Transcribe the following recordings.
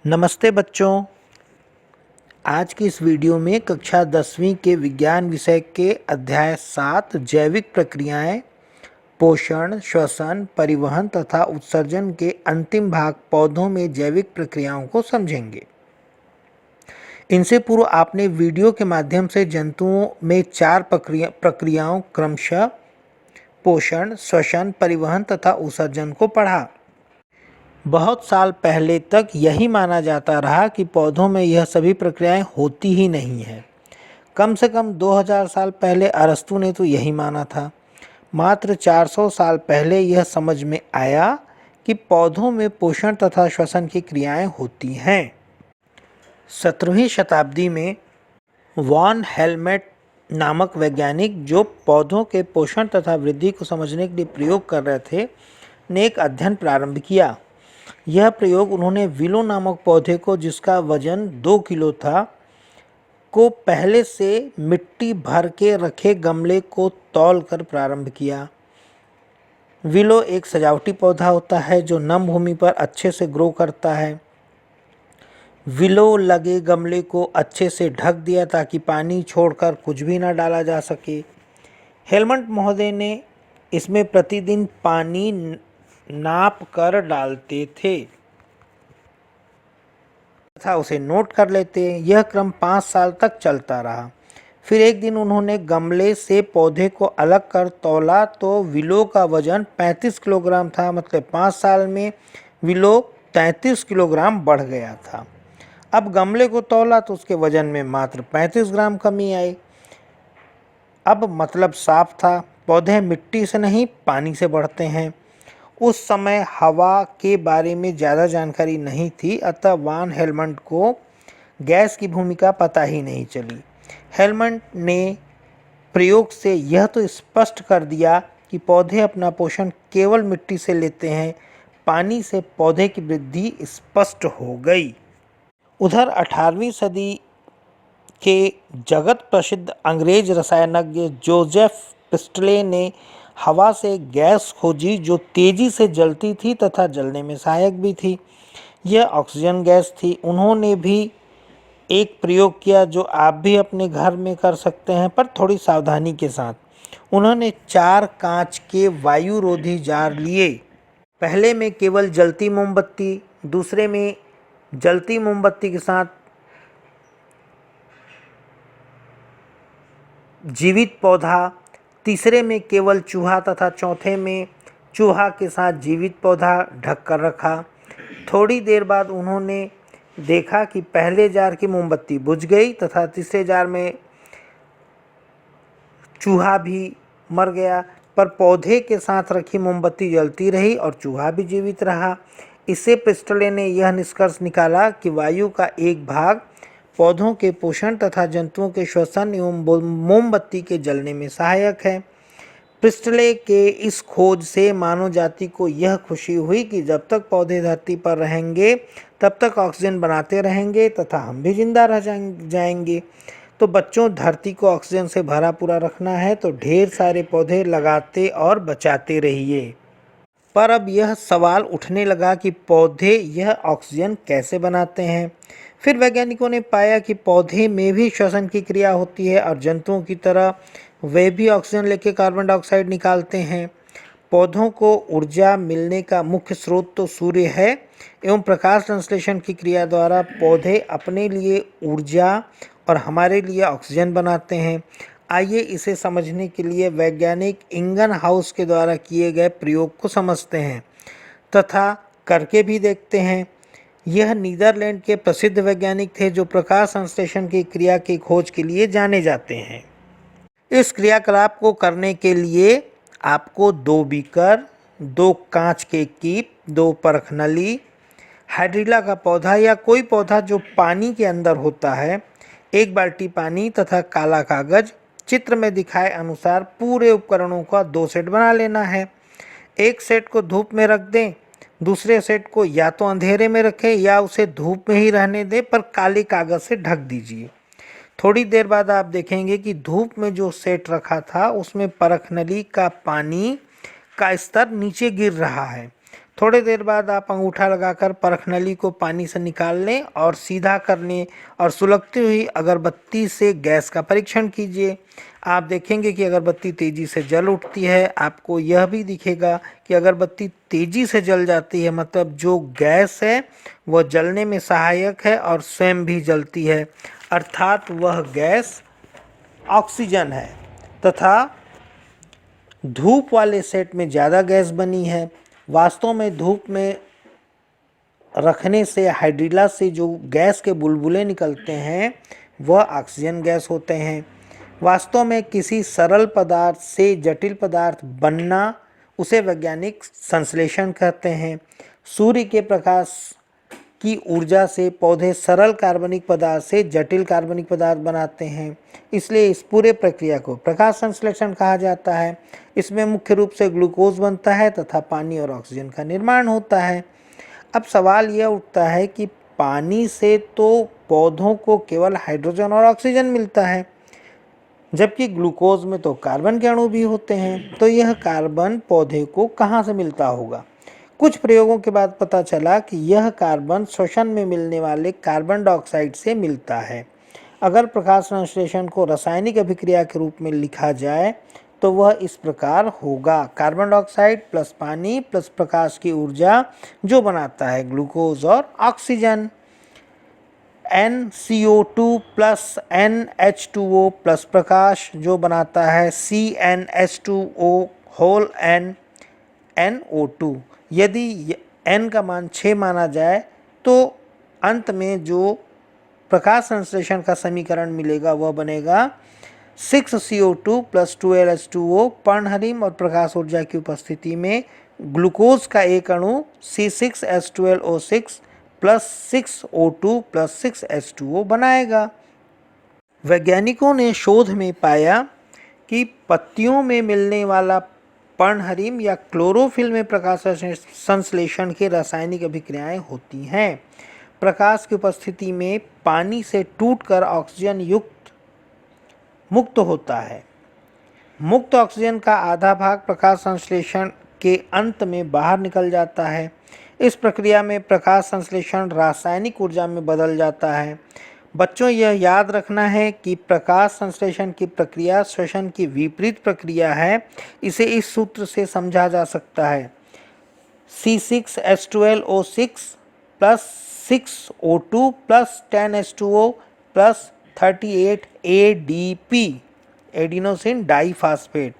नमस्ते बच्चों। आज की इस वीडियो में कक्षा 10वीं के विज्ञान विषय के अध्याय 7 जैविक प्रक्रियाएं, पोषण, श्वसन, परिवहन तथा उत्सर्जन के अंतिम भाग पौधों में जैविक प्रक्रियाओं को समझेंगे। इनसे पूर्व आपने वीडियो के माध्यम से जंतुओं में 4 प्रक्रियाओं क्रमशः पोषण, श्वसन, परिवहन तथा उत्सर्जन को पढ़ा। बहुत साल पहले तक यही माना जाता रहा कि पौधों में यह सभी प्रक्रियाएं होती ही नहीं है। कम से कम 2000 साल पहले अरस्तू ने तो यही माना था। मात्र 400 साल पहले यह समझ में आया कि पौधों में पोषण तथा श्वसन की क्रियाएं होती हैं। 17वीं शताब्दी में वॉन हेलमेट नामक वैज्ञानिक, जो पौधों के पोषण तथा वृद्धि को समझने के लिए प्रयोग कर रहे थे, ने एक अध्ययन प्रारंभ किया। यह प्रयोग उन्होंने विलो नामक पौधे को, जिसका वजन 2 किलो था, को पहले से मिट्टी भर के रखे गमले को तौल कर प्रारंभ किया। विलो एक सजावटी पौधा होता है जो नम भूमि पर अच्छे से ग्रो करता है। विलो लगे गमले को अच्छे से ढक दिया ताकि पानी छोड़कर कुछ भी न डाला जा सके। हेलमंट महोदय ने इसमें प्रतिदिन पानी नाप कर डालते थे तथा उसे नोट कर लेते। यह क्रम 5 साल तक चलता रहा। फिर एक दिन उन्होंने गमले से पौधे को अलग कर तौला तो विलो का वजन 35 किलोग्राम था। मतलब 5 साल में विलो 33 किलोग्राम बढ़ गया था। अब गमले को तौला तो उसके वजन में मात्र 35 ग्राम कमी आई। अब मतलब साफ था, पौधे मिट्टी से नहीं पानी से बढ़ते हैं। उस समय हवा के बारे में ज़्यादा जानकारी नहीं थी, अतः वान हेलमंट को गैस की भूमिका पता ही नहीं चली। हेलमंट ने प्रयोग से यह तो स्पष्ट कर दिया कि पौधे अपना पोषण केवल मिट्टी से लेते हैं। पानी से पौधे की वृद्धि स्पष्ट हो गई। उधर 18वीं सदी के जगत प्रसिद्ध अंग्रेज रसायनज्ञ जोसेफ प्रिस्टले ने हवा से गैस खोजी जो तेजी से जलती थी तथा जलने में सहायक भी थी। यह ऑक्सीजन गैस थी। उन्होंने भी एक प्रयोग किया जो आप भी अपने घर में कर सकते हैं, पर थोड़ी सावधानी के साथ। उन्होंने 4 कांच के वायुरोधी जार लिए। पहले में केवल जलती मोमबत्ती, दूसरे में जलती मोमबत्ती के साथ जीवित पौधा, तीसरे में केवल चूहा तथा चौथे में चूहा के साथ जीवित पौधा ढक कर रखा। थोड़ी देर बाद उन्होंने देखा कि पहले जार की मोमबत्ती बुझ गई तथा तीसरे जार में चूहा भी मर गया, पर पौधे के साथ रखी मोमबत्ती जलती रही और चूहा भी जीवित रहा। इससे प्रिस्टले ने यह निष्कर्ष निकाला कि वायु का एक भाग पौधों के पोषण तथा जंतुओं के श्वसन एवं मोमबत्ती के जलने में सहायक है। प्रिस्टले के इस खोज से मानव जाति को यह खुशी हुई कि जब तक पौधे धरती पर रहेंगे तब तक ऑक्सीजन बनाते रहेंगे तथा हम भी जिंदा रह जाएंगे। तो बच्चों, धरती को ऑक्सीजन से भरा पूरा रखना है तो ढेर सारे पौधे लगाते और बचाते रहिए। पर अब यह सवाल उठने लगा कि पौधे यह ऑक्सीजन कैसे बनाते हैं। फिर वैज्ञानिकों ने पाया कि पौधे में भी श्वसन की क्रिया होती है और जंतुओं की तरह वे भी ऑक्सीजन लेकर कार्बन डाइऑक्साइड निकालते हैं। पौधों को ऊर्जा मिलने का मुख्य स्रोत तो सूर्य है एवं प्रकाश संश्लेषण की क्रिया द्वारा पौधे अपने लिए ऊर्जा और हमारे लिए ऑक्सीजन बनाते हैं। आइए इसे समझने के लिए वैज्ञानिक इंगन हाउस के द्वारा किए गए प्रयोग को समझते हैं तथा करके भी देखते हैं। यह नीदरलैंड के प्रसिद्ध वैज्ञानिक थे जो प्रकाश संश्लेषण की क्रिया की खोज के लिए जाने जाते हैं। इस क्रियाकलाप को करने के लिए आपको 2 बीकर, 2 कांच के कीप, 2 परखनली, हाइड्रिला का पौधा या कोई पौधा जो पानी के अंदर होता है, 1 बाल्टी पानी तथा काला कागज, चित्र में दिखाए अनुसार पूरे उपकरणों का 2 सेट बना लेना है। एक सेट को धूप में रख दें, दूसरे सेट को या तो अंधेरे में रखें या उसे धूप में ही रहने दें, पर काले कागज से ढक दीजिए। थोड़ी देर बाद आप देखेंगे कि धूप में जो सेट रखा था उसमें परखनली का पानी का स्तर नीचे गिर रहा है। थोड़ी देर बाद आप अंगूठा लगाकर परख नली को पानी से निकाल लें और सीधा करने और सुलगती हुई अगरबत्ती से गैस का परीक्षण कीजिए। आप देखेंगे कि अगरबत्ती तेज़ी से जल उठती है। आपको यह भी दिखेगा कि अगरबत्ती तेज़ी से जल जाती है, मतलब जो गैस है वह जलने में सहायक है और स्वयं भी जलती है, अर्थात वह गैस ऑक्सीजन है। तथा धूप वाले सेट में ज़्यादा गैस बनी है। वास्तव में धूप में रखने से हाइड्रीला से जो गैस के बुलबुले निकलते हैं वह ऑक्सीजन गैस होते हैं। वास्तव में किसी सरल पदार्थ से जटिल पदार्थ बनना उसे वैज्ञानिक संश्लेषण कहते हैं। सूर्य के प्रकाश की ऊर्जा से पौधे सरल कार्बनिक पदार्थ से जटिल कार्बनिक पदार्थ बनाते हैं, इसलिए इस पूरे प्रक्रिया को प्रकाश संश्लेषण कहा जाता है। इसमें मुख्य रूप से ग्लूकोज बनता है तथा पानी और ऑक्सीजन का निर्माण होता है। अब सवाल यह उठता है कि पानी से तो पौधों को केवल हाइड्रोजन और ऑक्सीजन मिलता है, जबकि ग्लूकोज में तो कार्बन के अणु भी होते हैं, तो यह कार्बन पौधे को कहाँ से मिलता होगा? कुछ प्रयोगों के बाद पता चला कि यह कार्बन श्वसन में मिलने वाले कार्बन डाइऑक्साइड से मिलता है। अगर प्रकाश संश्लेषण को रासायनिक अभिक्रिया के रूप में लिखा जाए तो वह इस प्रकार होगा: कार्बन डाइऑक्साइड प्लस पानी प्लस प्रकाश की ऊर्जा जो बनाता है ग्लूकोज और oxygen. NCO2 plus NH2O plus प्रकाश जो बनाता है CnH2O होल N NO2। यदि n का मान 6 माना जाए तो अंत में जो प्रकाश संश्लेषण का समीकरण मिलेगा वह बनेगा 6CO2 प्लस 2LH2O। पर्णहरिम और प्रकाश ऊर्जा की उपस्थिति में ग्लूकोज का एक अणु C6H12O6 plus 6O2 plus 6H2O बनाएगा। वैज्ञानिकों ने शोध में पाया कि पत्तियों में मिलने वाला पर्णहरिम या क्लोरोफिल में प्रकाश संश्लेषण की रासायनिक अभिक्रियाएं होती हैं। प्रकाश की उपस्थिति में पानी से टूटकर ऑक्सीजन मुक्त होता है। मुक्त ऑक्सीजन का आधा भाग प्रकाश संश्लेषण के अंत में बाहर निकल जाता है। इस प्रक्रिया में प्रकाश संश्लेषण रासायनिक ऊर्जा में बदल जाता है। बच्चों, यह याद रखना है कि प्रकाश संश्लेषण की प्रक्रिया श्वसन की विपरीत प्रक्रिया है। इसे इस सूत्र से समझा जा सकता है: C6H12O6 plus 6O2 plus 10H2O plus 38 ADP adenosine diphosphate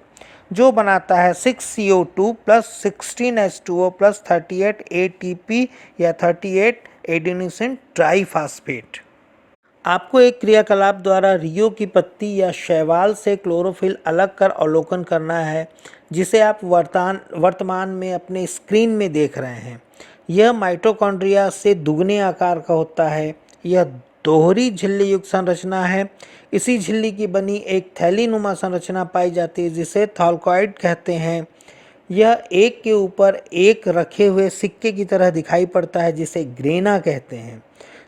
जो बनाता है 6CO2 plus 16H2O plus 38 ATP या 38 एडिनोसिन ट्राइफास्फेट। आपको एक क्रियाकलाप द्वारा रियो की पत्ती या शैवाल से क्लोरोफिल अलग कर अवलोकन करना है, जिसे आप वर्तमान में अपने स्क्रीन में देख रहे हैं। यह माइटोकॉन्ड्रिया से दुगने आकार का होता है। यह दोहरी झिल्ली युक्त संरचना है। इसी झिल्ली की बनी एक थैलीनुमा संरचना पाई जाती है जिसे थैलकॉइड कहते हैं। यह एक के ऊपर एक रखे हुए सिक्के की तरह दिखाई पड़ता है जिसे ग्रेना कहते हैं।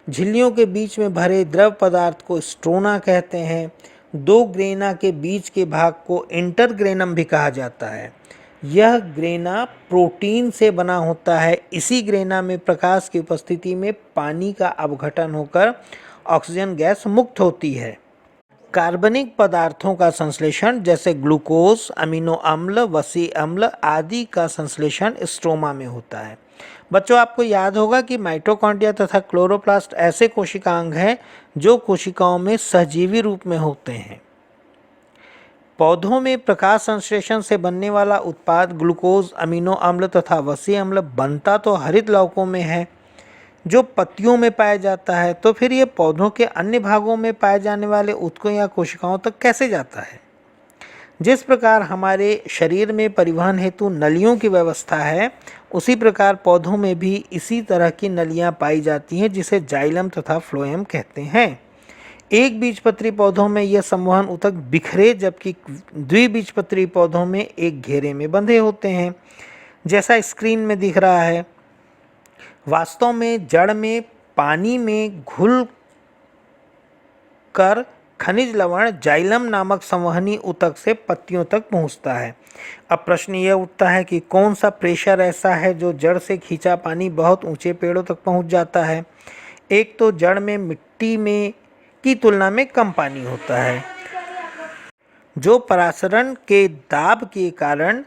झिल्लियों के बीच में भरे द्रव पदार्थ को स्ट्रोना कहते हैं। दो ग्रेना के बीच के भाग को इंटरग्रेनम भी कहा जाता है। यह ग्रेना प्रोटीन से बना होता है। इसी ग्रेना में प्रकाश की उपस्थिति में पानी का अपघटन होकर ऑक्सीजन गैस मुक्त होती है। कार्बनिक पदार्थों का संश्लेषण जैसे ग्लूकोज, अमीनो अम्ल, वसी अम्ल आदि का संश्लेषण स्ट्रोमा में होता है। बच्चों, आपको याद होगा कि माइटोकॉन्ड्रिया तथा क्लोरोप्लास्ट ऐसे कोशिकांग हैं जो कोशिकाओं में सहजीवी रूप में होते हैं। पौधों में प्रकाश संश्लेषण से बनने वाला उत्पाद ग्लूकोज, अमीनो अम्ल तथा वसी अम्ल बनता तो हरित लवकों में है जो पत्तियों में पाया जाता है, तो फिर ये पौधों के अन्य भागों में पाए जाने वाले ऊतकों या कोशिकाओं तक कैसे जाता है? जिस प्रकार हमारे शरीर में परिवहन हेतु नलियों की व्यवस्था है, उसी प्रकार पौधों में भी इसी तरह की नलियां पाई जाती हैं जिसे जाइलम तथा फ्लोएम कहते हैं। एक बीजपत्री पौधों में यह संवहन ऊतक बिखरे, जबकि द्विबीजपत्री पौधों में एक घेरे में बंधे होते हैं, जैसा स्क्रीन में दिख रहा है। वास्तव में जड़ में पानी में घुल कर खनिज लवण जाइलम नामक संवहनी ऊतक से पत्तियों तक पहुंचता है। अब प्रश्न यह उठता है कि कौन सा प्रेशर ऐसा है जो जड़ से खींचा पानी बहुत ऊंचे पेड़ों तक पहुंच जाता है। एक तो जड़ में मिट्टी में की तुलना में कम पानी होता है, जो परासरण के दाब के कारण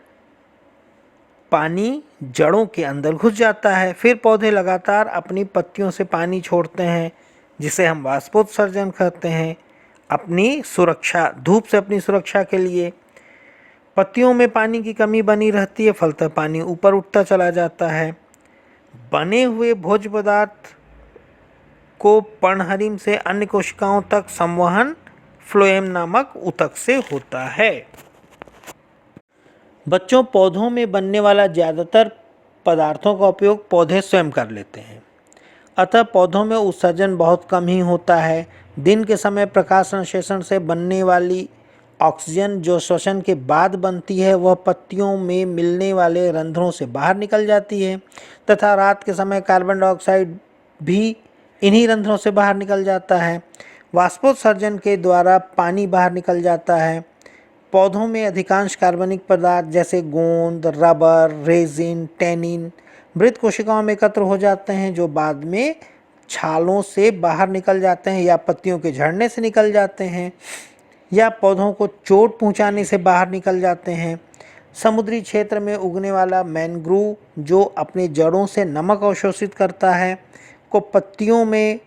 पानी जड़ों के अंदर घुस जाता है। फिर पौधे लगातार अपनी पत्तियों से पानी छोड़ते हैं, जिसे हम वाष्पोत्सर्जन कहते हैं, अपनी सुरक्षा, धूप से अपनी सुरक्षा के लिए। पत्तियों में पानी की कमी बनी रहती है, फलतः पानी ऊपर उठता चला जाता है। बने हुए भोज्य पदार्थ को पर्णहरिम से अन्य कोशिकाओं तक संवहन फ्लोएम नामक ऊतक से होता है। बच्चों, पौधों में बनने वाला ज़्यादातर पदार्थों का उपयोग पौधे स्वयं कर लेते हैं, अतः पौधों में उत्सर्जन बहुत कम ही होता है। दिन के समय प्रकाश संश्लेषण से बनने वाली ऑक्सीजन जो श्वसन के बाद बनती है, वह पत्तियों में मिलने वाले रंध्रों से बाहर निकल जाती है, तथा रात के समय कार्बन डाइऑक्साइड भी इन्हीं रंध्रों से बाहर निकल जाता है। वाष्पोत्सर्जन के द्वारा पानी बाहर निकल जाता है। पौधों में अधिकांश कार्बनिक पदार्थ जैसे गोंद, रबर, रेजिन, टैनिन मृत कोशिकाओं में एकत्र हो जाते हैं, जो बाद में छालों से बाहर निकल जाते हैं या पत्तियों के झड़ने से निकल जाते हैं या पौधों को चोट पहुंचाने से बाहर निकल जाते हैं। समुद्री क्षेत्र में उगने वाला मैंग्रोव, जो अपने जड़ों से नमक अवशोषित करता है, को पत्तियों में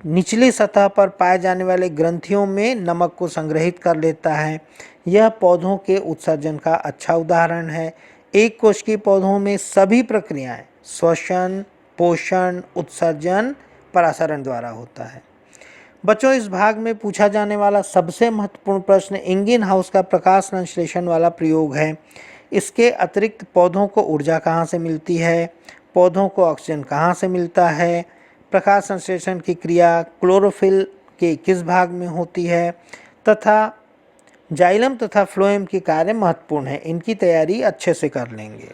निचली सतह पर पाए जाने वाले ग्रंथियों में नमक को संग्रहित कर लेता है। यह पौधों के उत्सर्जन का अच्छा उदाहरण है। एक कोशिकीय पौधों में सभी प्रक्रियाएं श्वसन, पोषण, उत्सर्जन, परासरण द्वारा होता है। बच्चों, इस भाग में पूछा जाने वाला सबसे महत्वपूर्ण प्रश्न इंगिन हाउस का प्रकाश संश्लेषण वाला प्रयोग है। इसके अतिरिक्त पौधों को ऊर्जा कहाँ से मिलती है, पौधों को ऑक्सीजन कहाँ से मिलता है, प्रकाश संश्लेषण की क्रिया क्लोरोफिल के किस भाग में होती है, तथा जाइलम तथा फ्लोएम के कार्य महत्वपूर्ण है। इनकी तैयारी अच्छे से कर लेंगे।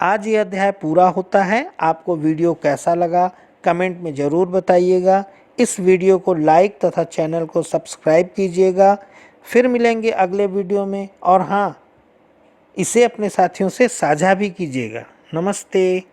आज ये अध्याय पूरा होता है। आपको वीडियो कैसा लगा कमेंट में ज़रूर बताइएगा। इस वीडियो को लाइक तथा चैनल को सब्सक्राइब कीजिएगा। फिर मिलेंगे अगले वीडियो में, और हाँ, इसे अपने साथियों से साझा भी कीजिएगा। नमस्ते।